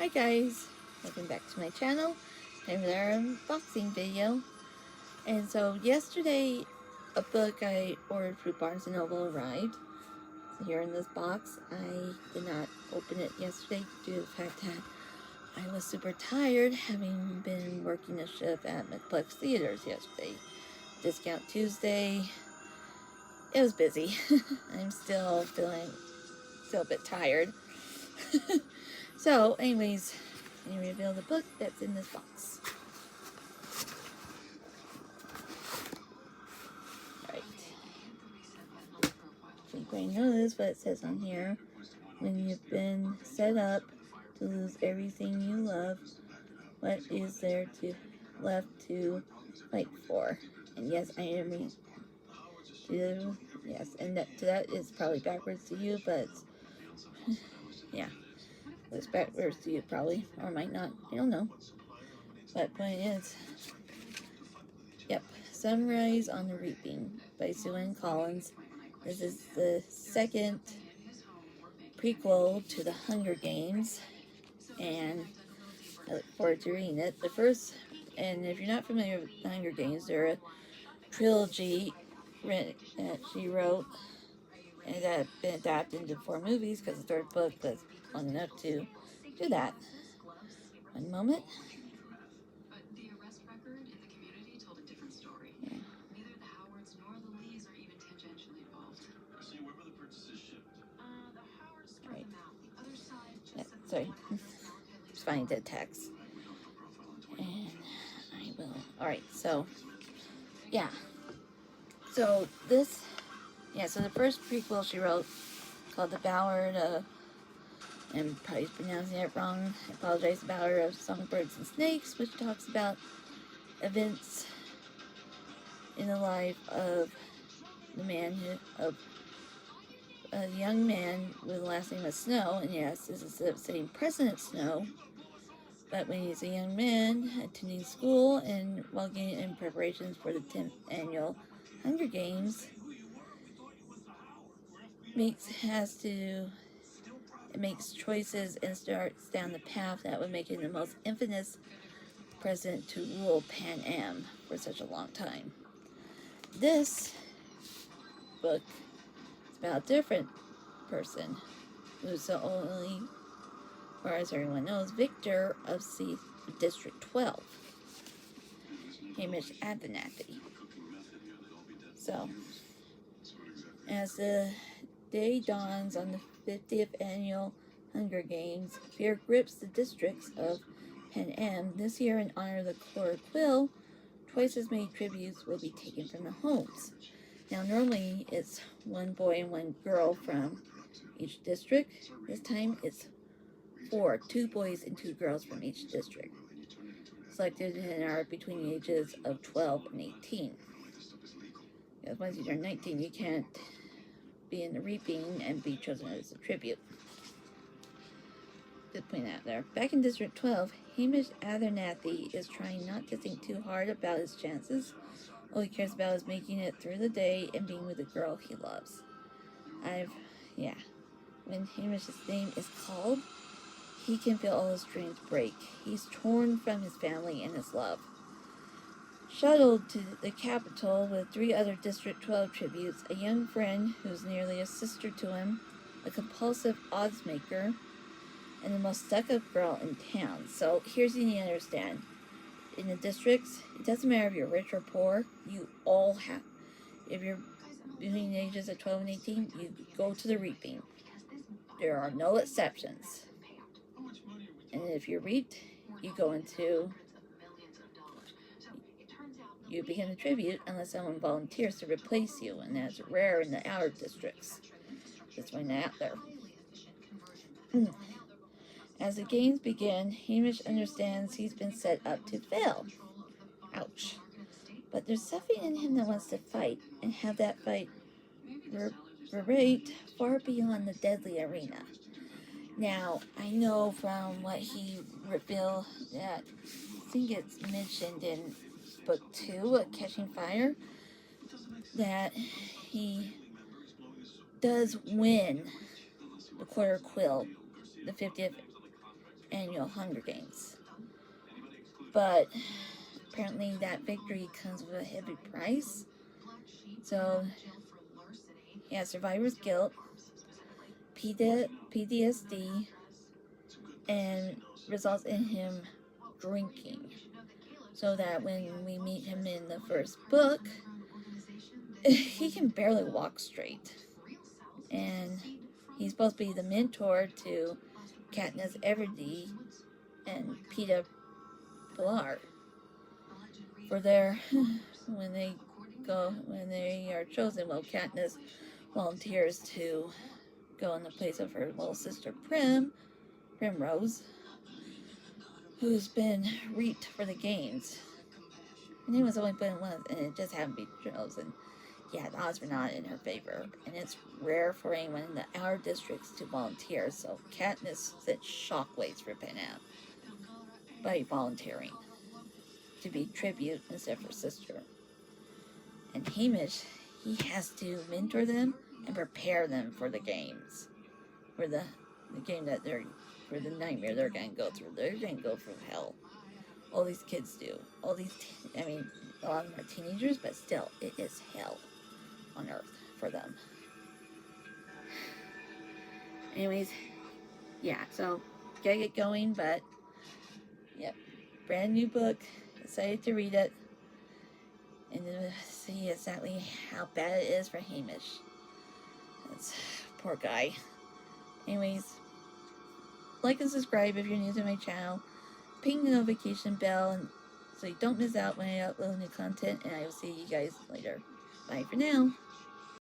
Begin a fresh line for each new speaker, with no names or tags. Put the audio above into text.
Hi guys, welcome back to my channel. Time for our unboxing video. And so yesterday, a book I ordered through Barnes & Noble arrived. So here in this box, I did not open it yesterday due to the fact that I was super tired, having been working a shift at McPlex Theaters yesterday. Discount Tuesday. It was busy. I'm still feeling a bit tired. So anyways, let me reveal the book that's in this box. Right. I think I know this, but it says on here, when you've been set up to lose everything you love, what is there left to fight for? And yes, I am yes, and that is probably backwards to you, but yeah, it's backwards to you probably, or might not. I don't know. But point is, yep, Sunrise on the Reaping by Sue Ann Collins. This is the second prequel to the Hunger Games, and I look forward to reading it. The first, and if you're not familiar with the Hunger Games, they're a trilogy that she wrote, and that have been adapted into 4 movies because the third book was long enough to do that. One moment. Yeah. Right. Yeah, sorry. Just finding the text. And I will. Alright, so, yeah. So, so the first prequel she wrote, called The Ballad of, I'm probably pronouncing it wrong, I apologize, The Ballad of Songbirds and Snakes, which talks about events in the life of of a young man with the last name of Snow, and yes, this is the same President Snow, but when he's a young man attending school and while getting in preparations for the 10th annual Hunger Games, makes choices and starts down the path that would make him the most infamous president to rule Pan Am for such a long time. This book is about a different person who's the only, or as everyone knows, victor of District 12, Hamish Abernathy. So, as the day dawns on the 50th annual Hunger Games, fear grips the districts of Pan Am. This year, in honor of the Quill, twice as many tributes will be taken from the homes. Now, normally it's one boy and one girl from each district. This time it's 4, 2 boys and 2 girls from each district, selected and are between the ages of 12 and 18. Because once you turn 19, you can't be in the reaping and be chosen as a tribute. Just point out there. Back in District 12, Hamish Abernathy is trying not to think too hard about his chances. All he cares about is making it through the day and being with the girl he loves. When Hamish's name is called, he can feel all his dreams break. He's torn from his family and his love. Shuttled to the capital with 3 other District 12 tributes, a young friend who's nearly a sister to him, a compulsive odds maker, and the most stuck-up girl in town. So here's what you need to understand. In the districts, it doesn't matter if you're rich or poor, you all have, if you're between the ages of 12 and 18, you go to the reaping. There are no exceptions. And if you're reaped, you become a tribute unless someone volunteers to replace you, and that's rare in the outer districts. Just when they're out there. As the games begin, Hamish understands he's been set up to fail. Ouch. But there's something in him that wants to fight, and have that fight reverberate far beyond the deadly arena. Now, I know from what he revealed that, I think it's mentioned in book 2, Catching Fire, that he does win the Quill, the 50th annual Hunger Games. But apparently that victory comes with a heavy price. So he has survivor's guilt, PTSD, and results in him drinking. So that when we meet him in the first book, he can barely walk straight. And he's supposed to be the mentor to Katniss Everdeen and Peeta Pilar. For their, when they are chosen, well, Katniss volunteers to go in the place of her little sister Primrose, who's been reaped for the games. Her name was only put in once, and it just happened to be chosen. Yeah, the odds were not in her favor, and it's rare for anyone in the outer districts to volunteer, so Katniss sent shockwaves for Peeta by volunteering to be tribute instead of her sister. And Hamish, he has to mentor them and prepare them for the games, for the game that for the nightmare they're going to go through. They're going to go through hell. All these kids do. All these, a lot of them are teenagers, but still, it is hell on Earth for them. Anyways, yeah, so gotta get going, but yep, brand new book. Excited to read it and to see exactly how bad it is for Hamish. That's poor guy. Anyways, like and subscribe if you're new to my channel. Ping the notification bell so you don't miss out when I upload new content, and I will see you guys later. Bye for now.